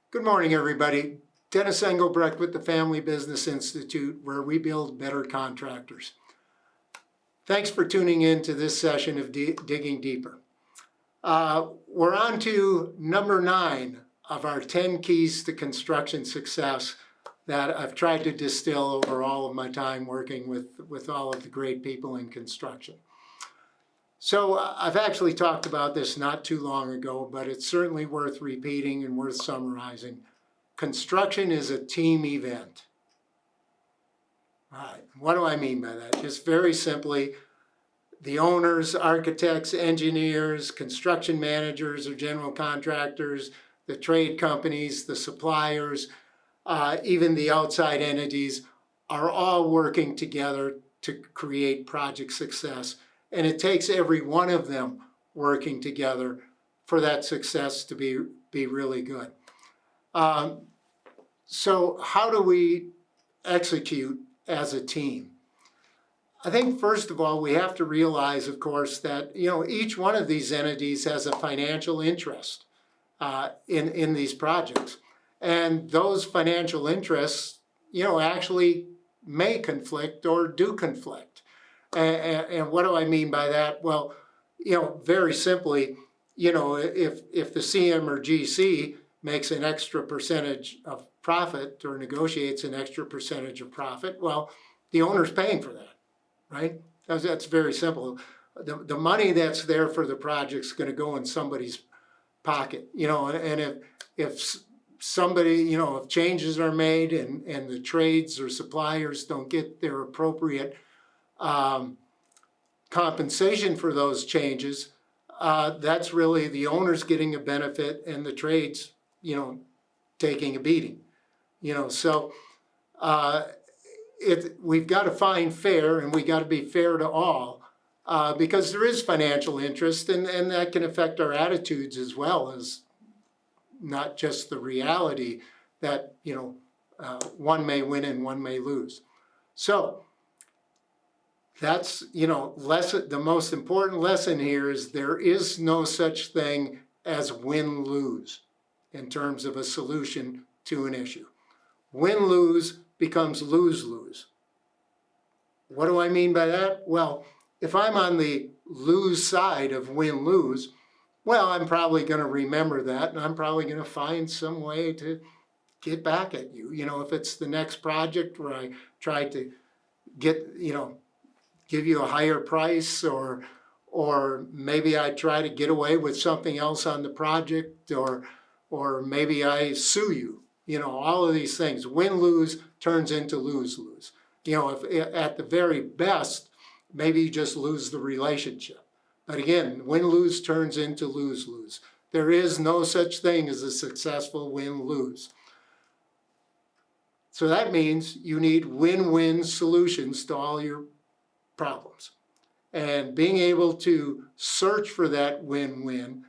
Good morning, everybody. Dennis Engelbrecht with the Family Business Institute, where we build better contractors. Thanks for tuning in to this session of Digging Deeper. We're on to number 9 of our 10 keys to construction success that I've tried to distill over all of my time working with all of the great people in construction. So I've actually talked about this not too long ago, but it's certainly worth repeating and worth summarizing. Construction is a team event. All right, what do I mean by that? Just very simply, the owners, architects, engineers, construction managers or general contractors, the trade companies, the suppliers, even the outside entities are all working together to create project success. And it takes every one of them working together for that success to be really good. So how do we execute as a team? I think first of all, we have to realize, of course, that each one of these entities has a financial interest in these projects. And those financial interests, actually may conflict or do conflict. And what do I mean by that? Well, very simply, if the CM or GC makes an extra percentage of profit or negotiates an extra percentage of profit, well, the owner's paying for that, right? That's very simple. The money that's there for the project's going to go in somebody's pocket, and if somebody, if changes are made and the trades or suppliers don't get their appropriate compensation for those changes, that's really the owner's getting a benefit and the trades, taking a beating. So we've got to find fair, and we got to be fair to all, because there is financial interest, and that can affect our attitudes as well as not just the reality that one may win and one may lose. So that's, the most important lesson here is there is no such thing as win-lose in terms of a solution to an issue. Win-lose becomes lose-lose. What do I mean by that? Well, if I'm on the lose side of win-lose, well, I'm probably going to remember that, and I'm probably going to find some way to get back at you. If it's the next project where I try to get, give you a higher price, or maybe I try to get away with something else on the project, or maybe I sue you. All of these things. Win-lose turns into lose-lose. If at the very best, maybe you just lose the relationship. But again, win-lose turns into lose-lose. There is no such thing as a successful win-lose. So that means you need win-win solutions to all your problems. And being able to search for that win-win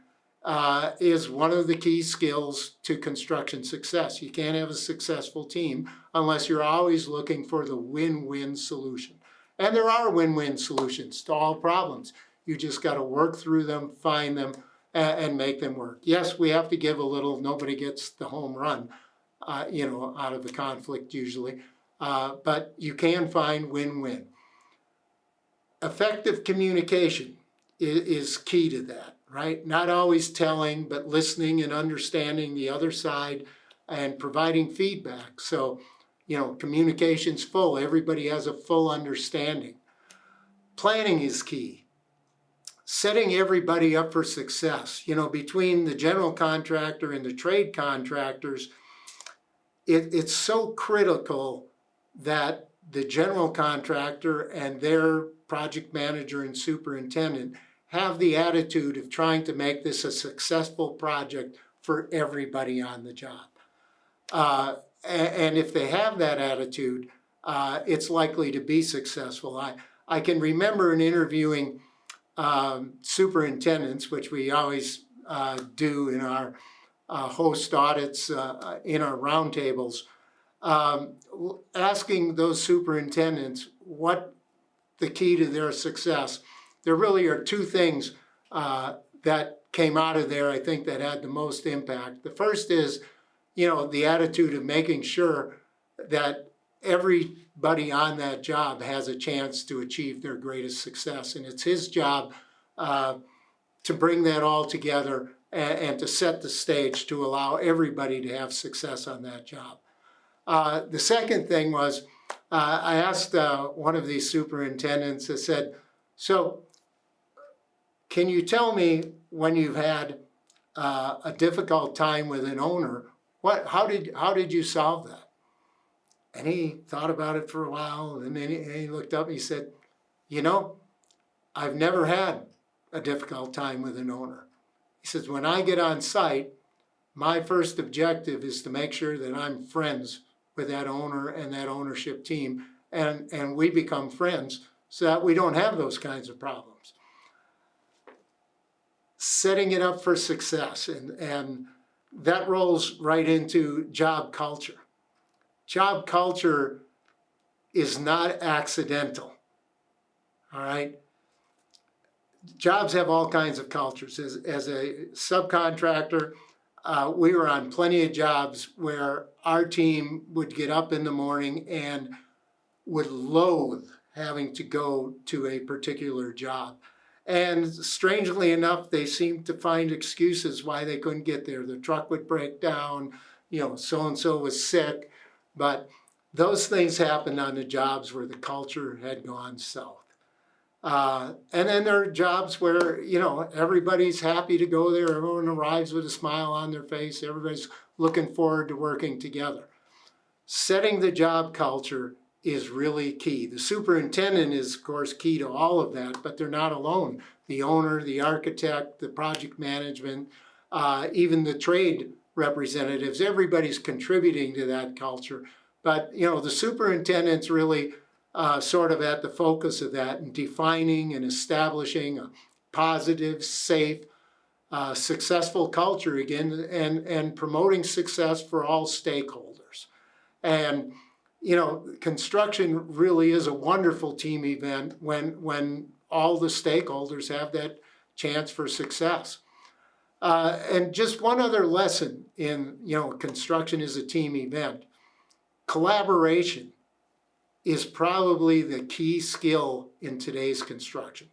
is one of the key skills to construction success. You can't have a successful team unless you're always looking for the win-win solution. And there are win-win solutions to all problems. You just got to work through them, find them, and make them work. Yes, we have to give a little. Nobody gets the home run, out of the conflict usually. But you can find win-win. Effective communication is key to that, right? Not always telling, but listening and understanding the other side and providing feedback. So, communication's full. Everybody has a full understanding. Planning is key. Setting everybody up for success. Between the general contractor and the trade contractors, it's so critical that the general contractor and their project manager and superintendent have the attitude of trying to make this a successful project for everybody on the job. And if they have that attitude, it's likely to be successful. I can remember in interviewing superintendents, which we always do in our host audits, in our roundtables, asking those superintendents what the key to their success. There really are two things that came out of there, I think, that had the most impact. The first is, the attitude of making sure that everybody on that job has a chance to achieve their greatest success. And it's his job to bring that all together and to set the stage to allow everybody to have success on that job. The second thing was, I asked one of these superintendents, I said, so can you tell me when you've had a difficult time with an owner, how did you solve that? And he thought about it for a while, and then he looked up and he said, I've never had a difficult time with an owner. He says, when I get on site, my first objective is to make sure that I'm friends with that owner and that ownership team, and we become friends so that we don't have those kinds of problems. Setting it up for success, and that rolls right into job culture. Job culture is not accidental, all right? Jobs have all kinds of cultures. As a subcontractor, we were on plenty of jobs where our team would get up in the morning and would loathe having to go to a particular job. And strangely enough, they seemed to find excuses why they couldn't get there. The truck would break down, so-and-so was sick. But those things happened on the jobs where the culture had gone south. And then there are jobs where, everybody's happy to go there. Everyone arrives with a smile on their face. Everybody's looking forward to working together. Setting the job culture is really key. The superintendent is, of course, key to all of that, but they're not alone. The owner, the architect, the project management, even the trade representatives, everybody's contributing to that culture. But, the superintendent's really sort of at the focus of that and defining and establishing a positive, safe, successful culture again, and promoting success for all stakeholders. And construction really is a wonderful team event when all the stakeholders have that chance for success. And just one other lesson in, construction is a team event. Collaboration is probably the key skill in today's construction.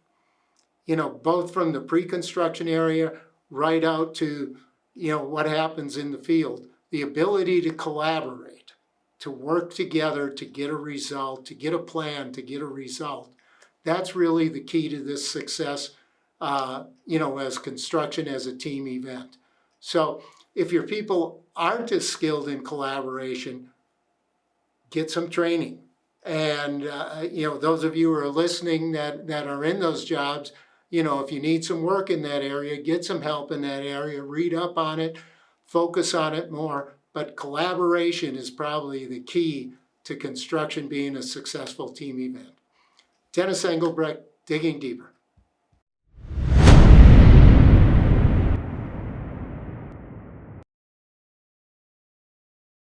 Both from the pre-construction area right out to, what happens in the field. The ability to collaborate, to work together to get a result, to get a plan, to get a result. That's really the key to this success, as construction as a team event. So if your people aren't as skilled in collaboration, get some training. And, those of you who are listening that are in those jobs, if you need some work in that area, get some help in that area, read up on it, focus on it more. But collaboration is probably the key to construction being a successful team event. Dennis Engelbrecht, Digging Deeper.